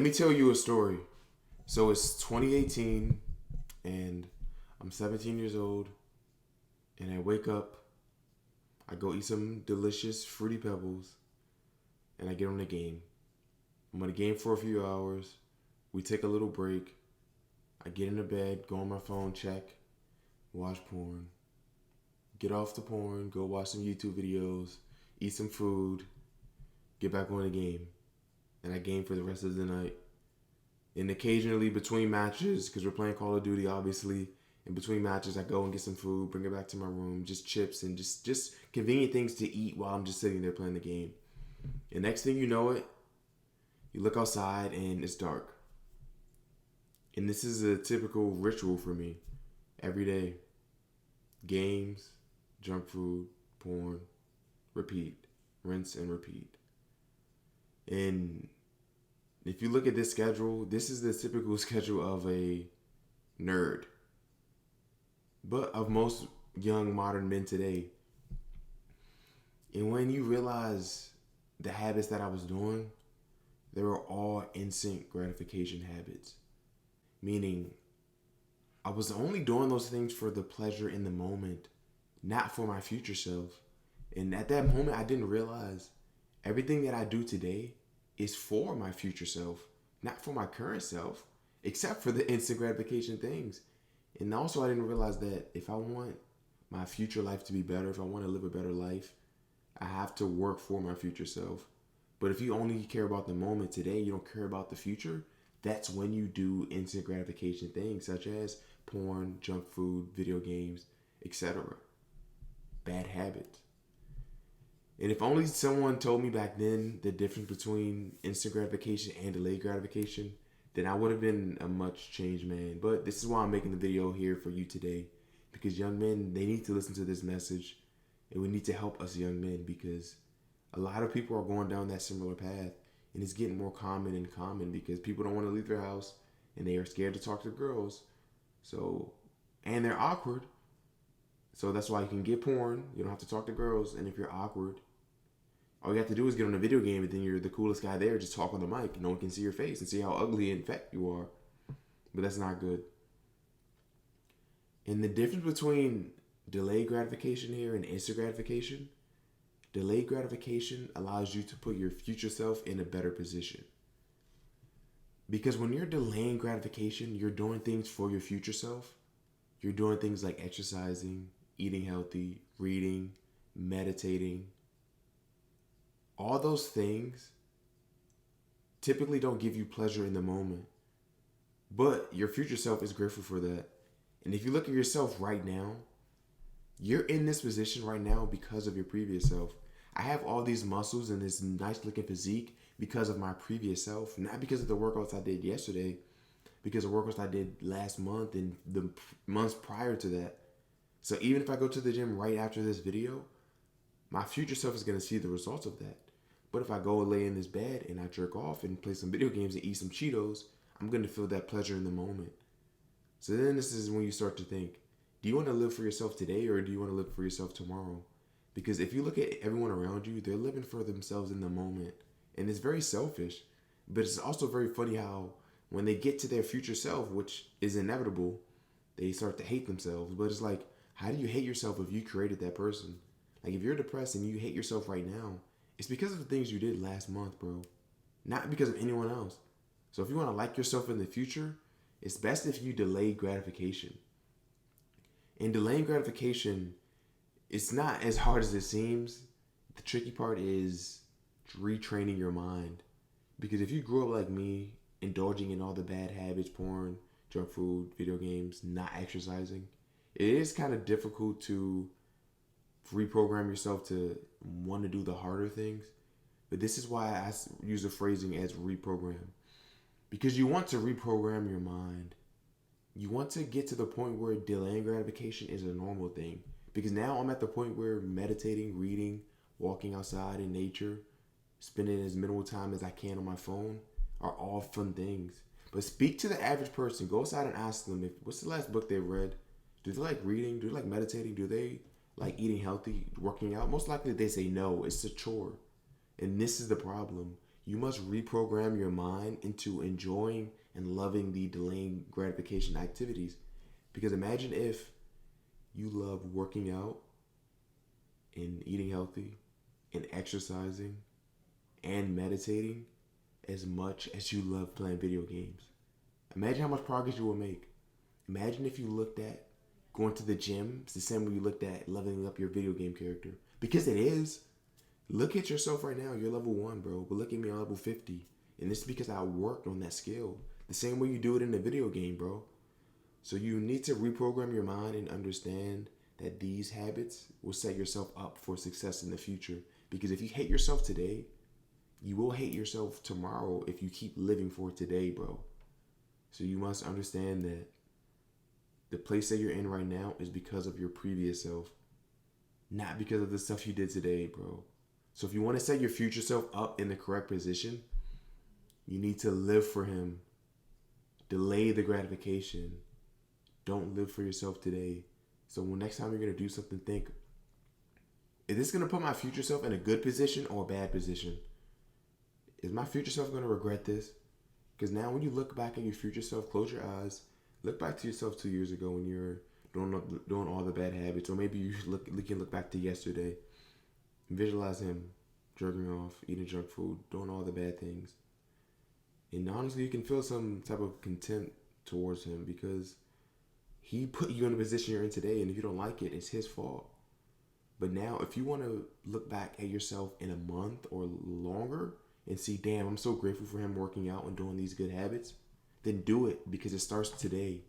Let me tell you a story. So it's 2018 and I'm 17 years old and I wake up, I go eat some delicious fruity pebbles and I get on the game. I'm on the game for a few hours. We take a little break. I get into bed, go on my phone, check, watch porn. Get off the porn, go watch some YouTube videos, eat some food, get back on the game. And I game for the rest of the night. And occasionally between matches, because we're playing Call of Duty, obviously, in between matches, I go and get some food, bring it back to my room, just chips and just convenient things to eat while I'm just sitting there playing the game. And next thing you know it, you look outside and it's dark. And this is a typical ritual for me every day. Games, junk food, porn, repeat, rinse and repeat. And if you look at this schedule, this is the typical schedule of a nerd, but of most young modern men today. And when you realize the habits that I was doing, they were all instant gratification habits. Meaning, I was only doing those things for the pleasure in the moment, not for my future self. And at that moment, I didn't realize everything that I do today is for my future self, not for my current self, except for the instant gratification things. And also, I didn't realize that if I want my future life to be better, if I want to live a better life, I have to work for my future self. But if you only care about the moment today, you don't care about the future, that's when you do instant gratification things such as porn, junk food, video games, etc. Bad habits. And if only someone told me back then the difference between instant gratification and delayed gratification, then I would have been a much changed man. But this is why I'm making the video here for you today. Because young men, they need to listen to this message. And we need to help us young men because a lot of people are going down that similar path. And it's getting more common and common because people don't want to leave their house and they are scared to talk to girls. So, and they're awkward. So that's why you can get porn. You don't have to talk to girls. And if you're awkward, all you have to do is get on a video game and then you're the coolest guy there. Just talk on the mic. No one can see your face and see how ugly and fat you are. But that's not good. And the difference between delayed gratification here and instant gratification, delayed gratification allows you to put your future self in a better position. Because when you're delaying gratification, you're doing things for your future self. You're doing things like exercising, eating healthy, reading, meditating. All those things typically don't give you pleasure in the moment. But your future self is grateful for that. And if you look at yourself right now, you're in this position right now because of your previous self. I have all these muscles and this nice looking physique because of my previous self, not because of the workouts I did yesterday, because of workouts I did last month and the months prior to that. So even if I go to the gym right after this video, my future self is going to see the results of that. But if I go and lay in this bed and I jerk off and play some video games and eat some Cheetos, I'm going to feel that pleasure in the moment. So then this is when you start to think, do you want to live for yourself today or do you want to live for yourself tomorrow? Because if you look at everyone around you, they're living for themselves in the moment. And it's very selfish. But it's also very funny how when they get to their future self, which is inevitable, they start to hate themselves. But it's like, how do you hate yourself if you created that person? Like if you're depressed and you hate yourself right now, it's because of the things you did last month, bro. Not because of anyone else. So if you want to like yourself in the future, it's best if you delay gratification. And delaying gratification, it's not as hard as it seems. The tricky part is retraining your mind. Because if you grew up like me, indulging in all the bad habits, porn, junk food, video games, not exercising, it is kind of difficult to reprogram yourself to want to do the harder things. But this is why I use the phrasing as reprogram. Because you want to reprogram your mind. You want to get to the point where delaying gratification is a normal thing. Because now I'm at the point where meditating, reading, walking outside in nature, spending as minimal time as I can on my phone are all fun things. But speak to the average person. Go outside and ask them, what's the last book they've read? Do they like reading? Do they like meditating? Do they like eating healthy, working out? Most likely they say no. It's a chore. And this is the problem. You must reprogram your mind into enjoying and loving the delaying gratification activities. Because imagine if you love working out and eating healthy and exercising and meditating as much as you love playing video games. Imagine how much progress you will make. Imagine if you looked at going to the gym, it's the same way you looked at leveling up your video game character. Because it is. Look at yourself right now. You're level 1, bro. But look at me, I'm level 50. And this is because I worked on that skill. The same way you do it in a video game, bro. So you need to reprogram your mind and understand that these habits will set yourself up for success in the future. Because if you hate yourself today, you will hate yourself tomorrow if you keep living for today, bro. So you must understand that the place that you're in right now is because of your previous self, not because of the stuff you did today, bro. So if you want to set your future self up in the correct position, you need to live for him. Delay the gratification. Don't live for yourself today. So when next time you're going to do something, think, is this going to put my future self in a good position or a bad position? Is my future self going to regret this? Because now when you look back at your future self, close your eyes. Look back to yourself 2 years ago when you're doing all the bad habits. Or maybe you can look back to yesterday. Visualize him jerking off, eating junk food, doing all the bad things. And honestly, you can feel some type of contempt towards him because he put you in the position you're in today. And if you don't like it, it's his fault. But now, if you want to look back at yourself in a month or longer and see, damn, I'm so grateful for him working out and doing these good habits, then do it because it starts today.